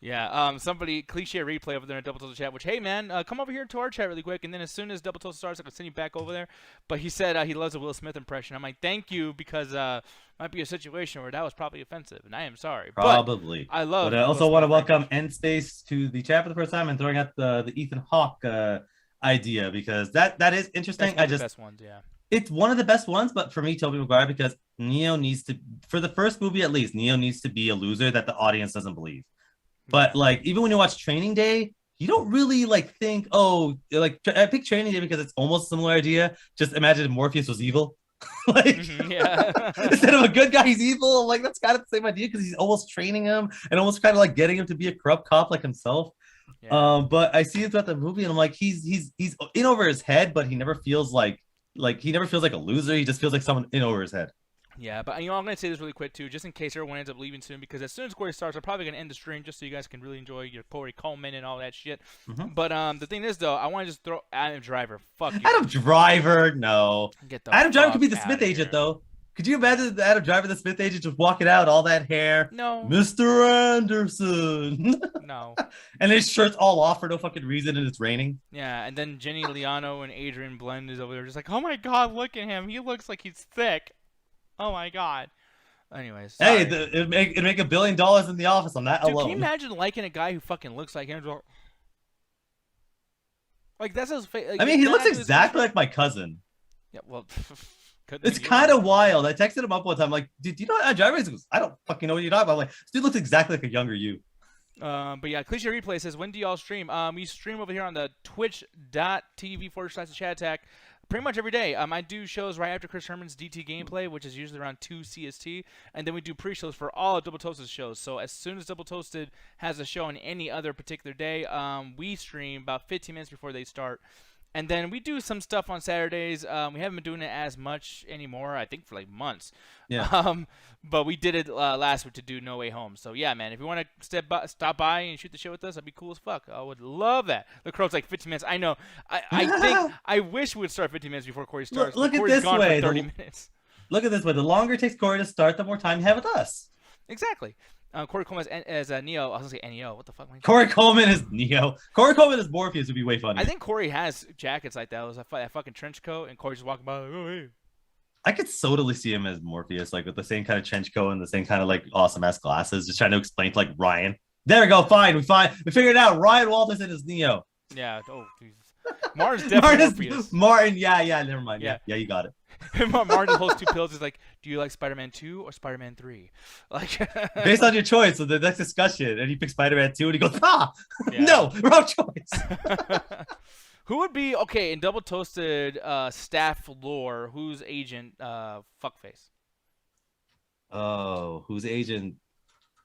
Yeah, somebody cliche replay over there in Double Toast chat. Which, hey man, come over here to our chat really quick, and then as soon as Double Toast starts, I can send you back over there. But he said he loves a Will Smith impression. I'm like, thank you, because might be a situation where that was probably offensive, and I am sorry. Probably. But I love. But I also want to welcome End Space to the chat for the first time and throwing out the Ethan Hawke idea because that is interesting. That's one of the best ones, yeah. It's one of the best ones, but for me, Tobey Maguire, because Neo needs to, for the first movie at least, Neo needs to be a loser that the audience doesn't believe. But like, even when you watch Training Day, you don't really like think, oh, like I picked Training Day because it's almost a similar idea. Just imagine if Morpheus was evil. Like, yeah. instead of a good guy, he's evil. I'm like, that's kind of the same idea because he's almost training him and almost kind of like getting him to be a corrupt cop like himself. Yeah. But I see it throughout the movie, and I'm like, he's in over his head, but he never feels like a loser. He just feels like someone in over his head. Yeah, but I'm going to say this really quick, too, just in case everyone ends up leaving soon, because as soon as Corey starts, I'm probably going to end the stream just so you guys can really enjoy your Corey Coleman and all that shit. Mhm. But the thing is, though, I want to just throw Adam Driver. Fuck you. Adam Driver, no. Get the Adam Driver fuck could be the outta Smith agent, here. though. Could you imagine Adam Driver, the Smith agent, just walking out, all that hair? No. Mr. Anderson. No. And his shirt's all off for no fucking reason, and it's raining. Yeah, and then Jenny Liano and Adrian Blend is over there just like, oh my god, look at him. He looks like he's thick. Oh my god. Anyways. Hey, sorry. it'd make $1 billion in the office on that Dude, alone. can you imagine liking a guy who fucking looks like him? Like that's his face. Like, I mean, he looks exactly like my cousin. Yeah, well, It's kind of wild. I texted him up one time, like, dude, do you know how driving? He goes, I don't fucking know what you're talking about. I'm like, this dude looks exactly like a younger you. But yeah, Cliche Replay says, when do y'all stream? We stream over here on the twitch.tv/chat attack pretty much every day. I do shows right after Chris Herman's DT gameplay, which is usually around 2 CST, and then we do pre-shows for all of Double Toasted's shows. So as soon as Double Toasted has a show on any other particular day, we stream about 15 minutes before they start. And then we do some stuff on Saturdays. We haven't been doing it as much anymore, I think, for like months. Yeah. But we did it last week to do No Way Home. So, yeah, man, if you want to stop by and shoot the show with us, that'd be cool as fuck. I would love that. The crow's like 15 minutes. I know. I think I wish we would start 15 minutes before Corey starts. Look at Corey's this gone way. For 30 minutes. Look at this way. The longer it takes Corey to start, the more time you have with us. Exactly. Corey Coleman as Neo. I was going to say Neo. What the fuck? Corey Coleman is Neo. Corey Coleman is Morpheus would be way funny. I think Corey has jackets like that. It was a fucking trench coat, and Corey's just walking by like, oh, hey. I could totally see him as Morpheus, like with the same kind of trench coat and the same kind of like awesome ass glasses, just trying to explain to like Ryan. There we go, fine, we figured it out. Ryan Walterson is Neo. Yeah. Oh, Jesus. Martin's definitely Morpheus. Martin, yeah, never mind. Yeah, you got it. Martin holds two pills. He's like, do you like Spider-Man 2 or Spider-Man 3? Like, based on your choice. So the next discussion, and he picks Spider-Man 2, and he goes, yeah. No, wrong choice. Who would be okay in Double Toasted staff lore? Who's agent fuckface? Oh, who's agent?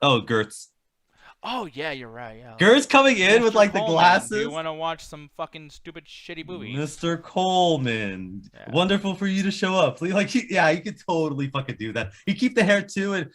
Oh, Gertz. Oh yeah, you're right. Yeah. Gertz coming in with like the Coleman. glasses. Do you want to watch some fucking stupid shitty movie? Mr. Coleman, yeah. Wonderful for you to show up. Like, he could totally fucking do that. He'd keep the hair too, and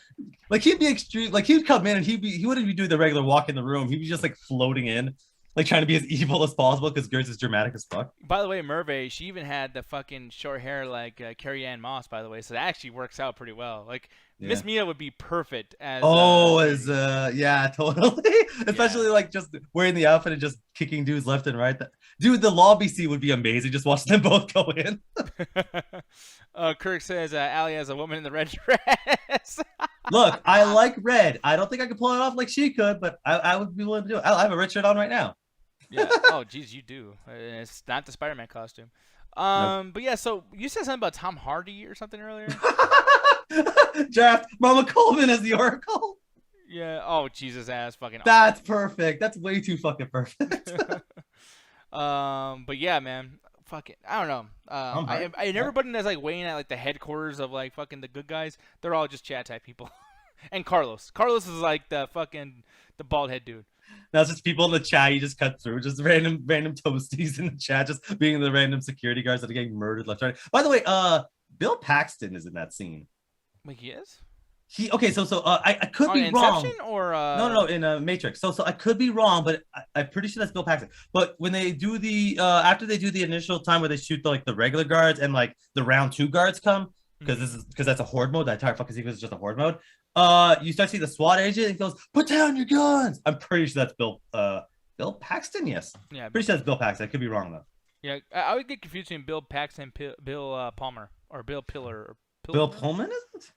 like he'd be extreme. Like he'd come in and he wouldn't be doing the regular walk in the room. He'd be just like floating in, like trying to be as evil as possible because Gertz is dramatic as fuck. By the way, Merve, she even had the fucking short hair like Carrie Ann Moss. By the way, so that actually works out pretty well. Like. Yeah. Miss Mia would be perfect as yeah, totally. Especially like just wearing the outfit and just kicking dudes left and right. Dude, the lobby scene would be amazing. Just watch them both go in. Kirk says Allie has a woman in the red dress. Look, I like red. I don't think I could pull it off like she could, but I would be willing to do it. I have a red shirt on right now. Yeah. Oh, geez, you do. It's not the Spider-Man costume. Nope. But yeah, so you said something about Tom Hardy or something earlier. Draft Mama Coleman as the Oracle. Yeah. Oh, Jesus ass fucking. That's perfect. That's way too fucking perfect. But yeah, man. Fucking. I don't know. And everybody that's like weighing at like the headquarters of like fucking the good guys, they're all just chat type people. And Carlos. Carlos is like the bald head dude. That's just people in the chat you just cut through, just random toasties in the chat, just being the random security guards that are getting murdered left right. By the way, Bill Paxton is in that scene. Like he is? I could be wrong. Inception or no, in Matrix. So I could be wrong, but I'm pretty sure that's Bill Paxton. But when they do the after they do the initial time where they shoot the regular guards and like the round 2 guards come, because that's a horde mode. That entire fucking sequence is just a horde mode. You start seeing the SWAT agent and goes, "Put down your guns." I'm pretty sure that's Bill Paxton. Yes. Yeah. Pretty sure that's Bill Paxton. I could be wrong though. Yeah, I would get confused between Bill Paxton and Bill Palmer or Bill Pillar. Or Bill Pullman, is it?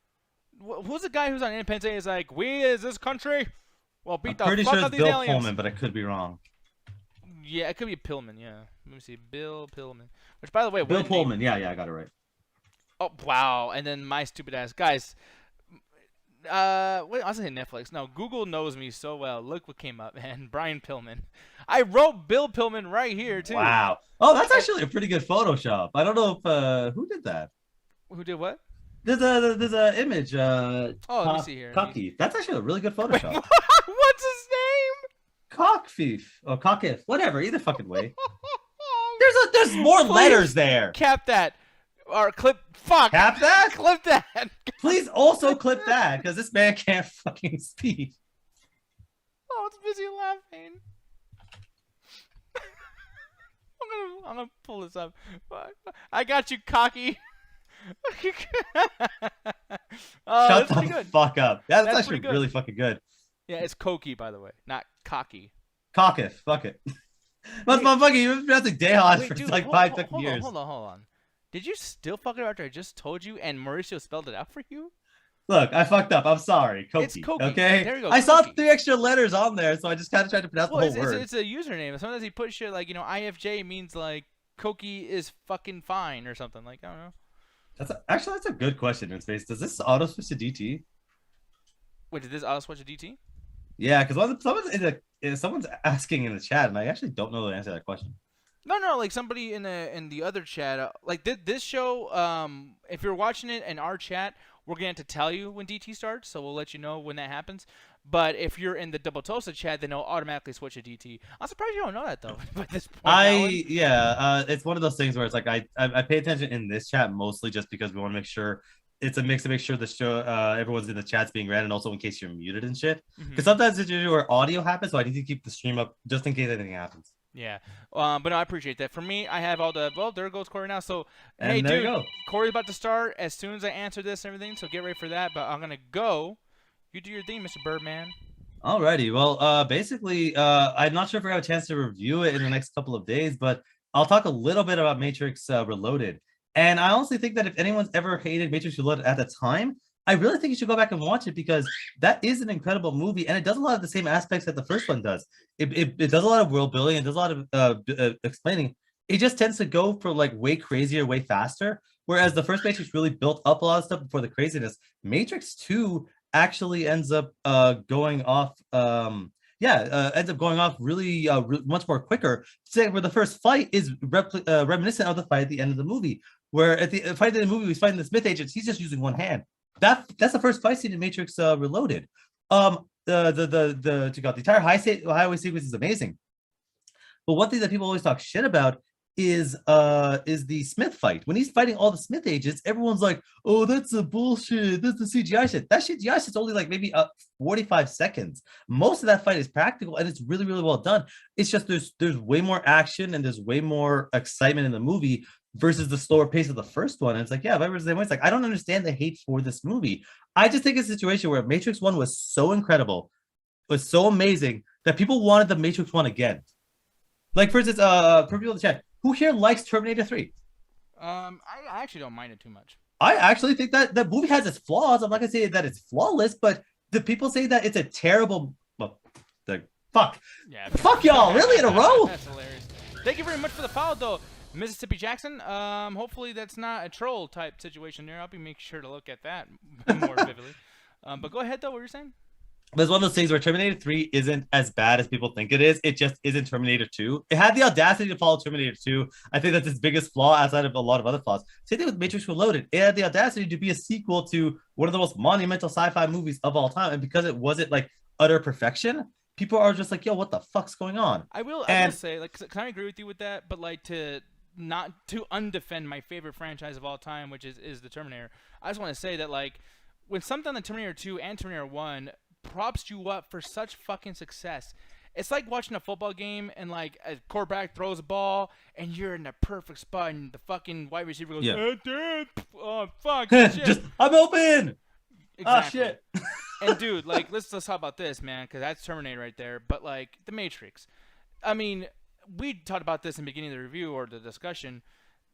Who's the guy who's on Independence Day? Is like, we as this country will beat the fuck out these aliens. Pretty sure it's Bill Pullman, but I could be wrong. Yeah, it could be Pillman. Yeah, let me see, Bill Pillman. Which, by the way, Bill Pullman. Yeah, I got it right. Oh wow! And then my stupid ass guys. Wait, I was saying Netflix. No, Google knows me so well. Look what came up, man. Brian Pillman. I wrote Bill Pillman right here too. Wow. Oh, that's actually a pretty good Photoshop. I don't know if who did that. Who did what? There's a image. Let me see here. Cocky. That's actually a really good Photoshop. Wait, what's his name? Cockfief or Cockif. Whatever. Either fucking way. There's more letters there. Cap that. Or clip. Fuck. Cap that. Clip that. Please also clip that because this man can't fucking speak. Oh, it's busy laughing. I'm gonna pull this up. I got you, Cocky. Shut the fuck up. That's actually really fucking good. Yeah, it's Cokie, by the way, not Cocky. Cockif. Fuck it. Motherfucker, you've been pronouncing Dejan for like 5 fucking years. Hold on. Did you still fuck it after I just told you and Mauricio spelled it out for you? Look, I fucked up. I'm sorry, It's Koki. Koki. Okay, There you go, I saw Koki. 3 extra letters on there, so I just kind of tried to pronounce the Well, whole word. it's a username. Sometimes he put shit like IFJ means like Koki is fucking fine or something. Like I don't know. That's a good question in space. Does this auto switch to DT? Wait, did this auto switch to DT? Yeah, because someone's asking in the chat, and I actually don't know the answer to that question. No, no, like somebody in the other chat, like this show. If you're watching it in our chat, we're going to tell you when DT starts, so we'll let you know when that happens. But if you're in the Double Tosa chat, then it'll automatically switch to DT. I'm surprised you don't know that though. At this point, It's one of those things where it's like I pay attention in this chat mostly just because we want to make sure it's a mix to make sure the show everyone's in the chat's being read, and also in case you're muted and shit. Because sometimes it's where audio happens, so I need to keep the stream up just in case anything happens. Yeah, but no, I appreciate that. For me, I have all the. Well, there goes Corey now. So, And hey, there dude, you go. Corey's about to start as soon as I answer this and everything. So get ready for that. But I'm gonna go. You do your thing, Mr. Birdman. Alrighty. Well, basically, I'm not sure if we have a chance to review it in the next couple of days, but I'll talk a little bit about Matrix Reloaded. And I honestly think that if anyone's ever hated Matrix Reloaded at the time, I really think you should go back and watch it because that is an incredible movie, and it does a lot of the same aspects that the first one does. It does a lot of world building, it does a lot of explaining. It just tends to go for like way crazier, way faster. Whereas the first Matrix really built up a lot of stuff before the craziness. Matrix 2 actually ends up going off ends up going off really much more quicker, say where the first fight is reminiscent of the fight at the end of the movie, where at the fight in the movie he's fighting the Smith agents, he's just using one hand. That's the first fight scene in Matrix Reloaded. The entire highway sequence is amazing, but one thing that people always talk shit about is the Smith fight. When he's fighting all the Smith agents, everyone's like, "Oh, that's a bullshit. That's the CGI shit." That CGI shit's only like maybe 45 seconds. Most of that fight is practical, and it's really, really well done. It's just there's way more action and there's way more excitement in the movie versus the slower pace of the first one. And it's like, yeah, it's like I don't understand the hate for this movie. I just think it's a situation where Matrix 1 was so incredible, was so amazing that people wanted the Matrix 1 again. Like, for instance, for people in the chat, who here likes Terminator 3? I actually don't mind it too much. I actually think that the movie has its flaws. I'm not gonna say that it's flawless, but the people say that it's a terrible. Well, fuck. Yeah. Fuck y'all. Really in a row? That's hilarious. Thank you very much for the follow, though, Mississippi Jackson. Hopefully that's not a troll type situation there. I'll be making sure to look at that more vividly. But go ahead though. What were you saying? There's one of those things where Terminator 3 isn't as bad as people think it is. It just isn't Terminator 2. It had the audacity to follow Terminator 2. I think that's its biggest flaw outside of a lot of other flaws. Same thing with Matrix Reloaded. It had the audacity to be a sequel to one of the most monumental sci-fi movies of all time. And because it wasn't like utter perfection, people are just like, yo, what the fuck's going on? I will say, like, can I agree with you with that? But like to undefend my favorite franchise of all time, which is the Terminator. I just want to say that like when something like Terminator 2 and Terminator 1 props you up for such fucking success. It's like watching a football game and like a quarterback throws a ball and you're in the perfect spot and the fucking wide receiver goes, dude, oh fuck, shit. Just I'm open. Exactly. Oh shit. And dude, like let's talk about this, man, because that's Terminator right there. But like the Matrix, I mean, we talked about this in the beginning of the review or the discussion.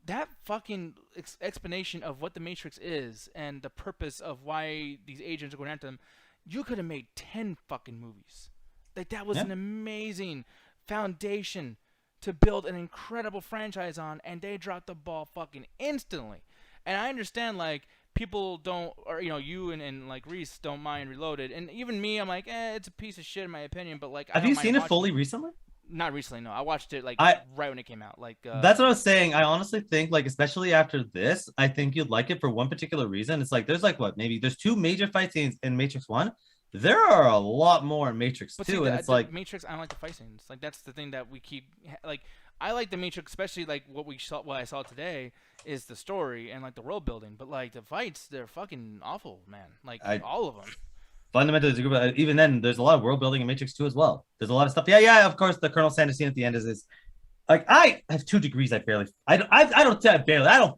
That fucking explanation of what the Matrix is and the purpose of why these agents are going after them. You could have made 10 fucking movies. Like that was an amazing foundation to build an incredible franchise on, and they dropped the ball fucking instantly. And I understand like people don't, or you and like Reese don't mind Reloaded, and even me, I'm like, it's a piece of shit in my opinion. But like, have you seen it fully recently? Not recently, no. I watched it like right when it came out. Like that's what I was saying. I honestly think like, especially after this, I think you'd like it for one particular reason. It's like there's like maybe there's 2 major fight scenes in Matrix 1. There are a lot more in Matrix 2, and it's like Matrix. I don't like the fight scenes. Like that's the thing that we keep like. I like the Matrix, especially like what I saw today is the story and like the world building. But like the fights, they're fucking awful, man. Like all of them. Fundamentally disagree, but even then, there's a lot of world building in Matrix 2 as well. There's a lot of stuff. Yeah, of course, the Colonel Sanders scene at the end is like I have 2 degrees. I don't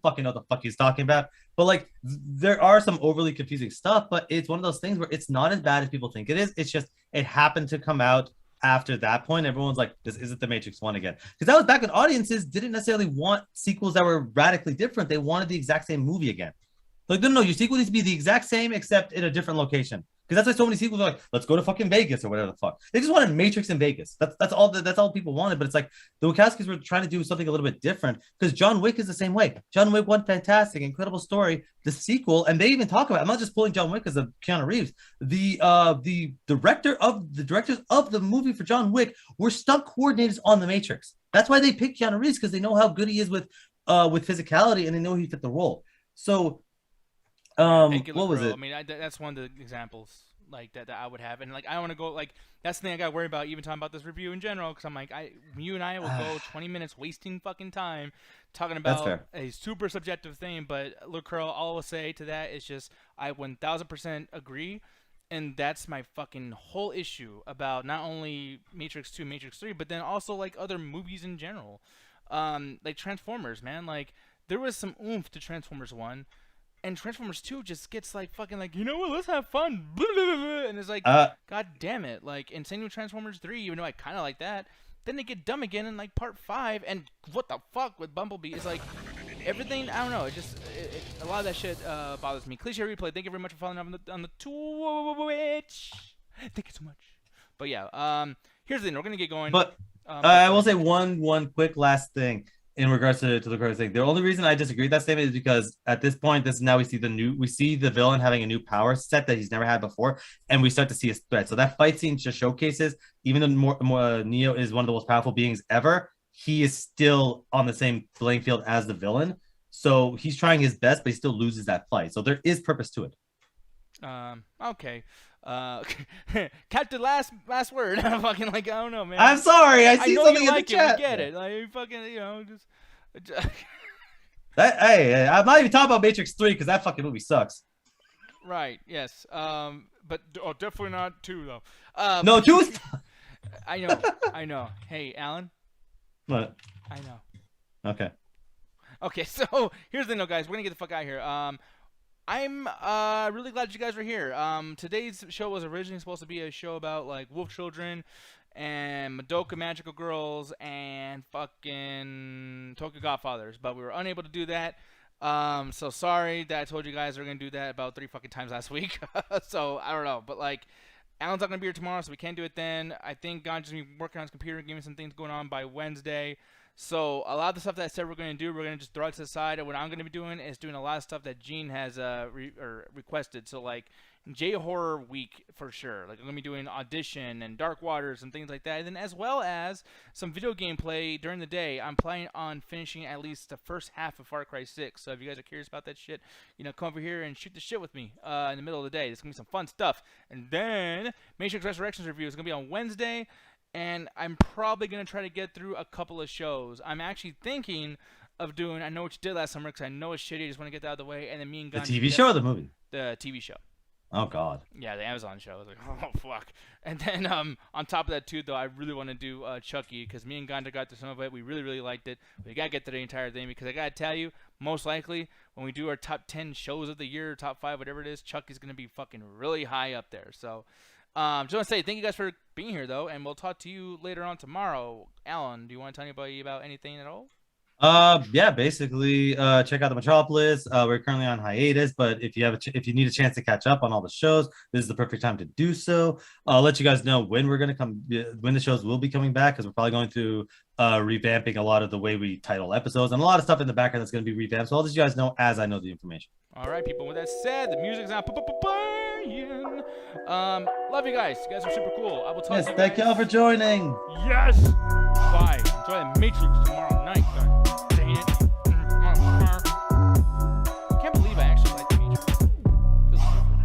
fucking know what the fuck he's talking about. But like there are some overly confusing stuff, but it's one of those things where it's not as bad as people think it is. It's just it happened to come out after that point. Everyone's like, this isn't the Matrix 1 again. Because that was back when audiences didn't necessarily want sequels that were radically different. They wanted the exact same movie again. Like, no, your sequel needs to be the exact same except in a different location. Because that's why so many sequels are like, let's go to fucking Vegas or whatever the fuck. They just wanted Matrix in Vegas. That's all people wanted. But it's like the Wachowskis were trying to do something a little bit different. Because John Wick is the same way. John Wick 1, fantastic, incredible story. The sequel, and they even talk about. I'm not just pulling John Wick because of Keanu Reeves. The directors of the movie for John Wick were stunt coordinators on the Matrix. That's why they picked Keanu Reeves, because they know how good he is with physicality, and they know he fit the role. So what was it? I mean, that's one of the examples like that I would have, and like I don't want to go like that's the thing I got to worry about even talking about this review in general, because I'm like you and I will go 20 minutes wasting fucking time talking about a super subjective thing. But look, Curl, all I will say to that is just I 1000% agree, and that's my fucking whole issue about not only Matrix 2, Matrix 3, but then also like other movies in general, like Transformers, man. Like there was some oomph to Transformers 1. And Transformers 2 just gets like fucking like, you know what, let's have fun. And it's like, God damn it. Like, and same with Transformers 3, even though I kind of like that. Then they get dumb again in like part 5. And what the fuck with Bumblebee? It's like everything, I don't know. A lot of that shit bothers me. Cliche Replay, thank you very much for following up on the Twitch. Thank you so much. But yeah, here's the thing. We're going to get going. But I will say one quick last thing. In regards to the current thing, the only reason I disagree with that statement is because at this point, we see the villain having a new power set that he's never had before, and we start to see his threat. So that fight scene just showcases, even though Neo is one of the most powerful beings ever, he is still on the same playing field as the villain. So he's trying his best, but he still loses that fight. So there is purpose to it. Okay. Captain, last word. Fucking like I don't know, man. I'm sorry. I see something in the chat. I get it. Like fucking, just. Hey, I'm not even talking about Matrix 3 because that fucking movie sucks. Right. Yes. But definitely not 2 though. No, 2 is. I know. Hey, Alan. What? I know. Okay. Okay. So here's the note, guys. We're gonna get the fuck out of here. I'm really glad you guys are here. Today's show was originally supposed to be a show about like wolf children and Madoka Magical Girls and fucking Tokyo Godfathers, but we were unable to do that. So sorry that I told you guys we were gonna do that about 3 fucking times last week. So I don't know, but like Alan's not gonna be here tomorrow, so we can't do it then. I think God's gonna be working on his computer, giving some things going on by Wednesday. So a lot of the stuff that I said we're going to do, we're going to just throw it to the side. And what I'm going to be doing is doing a lot of stuff that Gene has requested. So like J-Horror Week for sure. Like I'm going to be doing Audition and Dark Waters and things like that. And then as well as some video gameplay during the day. I'm planning on finishing at least the first half of Far Cry 6. So if you guys are curious about that shit, come over here and shoot the shit with me in the middle of the day. There's going to be some fun stuff. And then Matrix Resurrections review is going to be on Wednesday. And I'm probably going to try to get through a couple of shows. I'm actually thinking of doing, I know what you did last summer because I know it's shitty. I just want to get that out of the way. And then me and Gunn. The TV show or the movie? The TV show. Oh, God. Yeah, the Amazon show. I was like, oh, fuck. And then on top of that, too, though, I really want to do Chucky because me and Ganda got through some of it. We really, really liked it. We got to get through the entire thing because I got to tell you, most likely, when we do our top 10 shows of the year, top 5, whatever it is, Chucky's going to be fucking really high up there. So, just want to say thank you guys for being here, though, and we'll talk to you later on tomorrow. Alan, do you want to tell anybody about anything at all? Yeah, basically, check out the Metropolis. We're currently on hiatus, but if you need a chance to catch up on all the shows, this is the perfect time to do so. I'll let you guys know when when the shows will be coming back, because we're probably going through revamping a lot of the way we title episodes and a lot of stuff in the background that's going to be revamped. So I'll let you guys know as I know the information. All right, people. With that said, the music's not playing. Love you guys. You guys are super cool. I will talk to you guys. Thank y'all for joining. Yes. Bye. Enjoy the Matrix tomorrow night. Dang it. I can't believe I actually like the Matrix.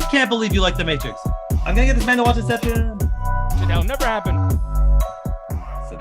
I can't believe you like the Matrix. I'm gonna get this man to watch Inception. That'll never happen. So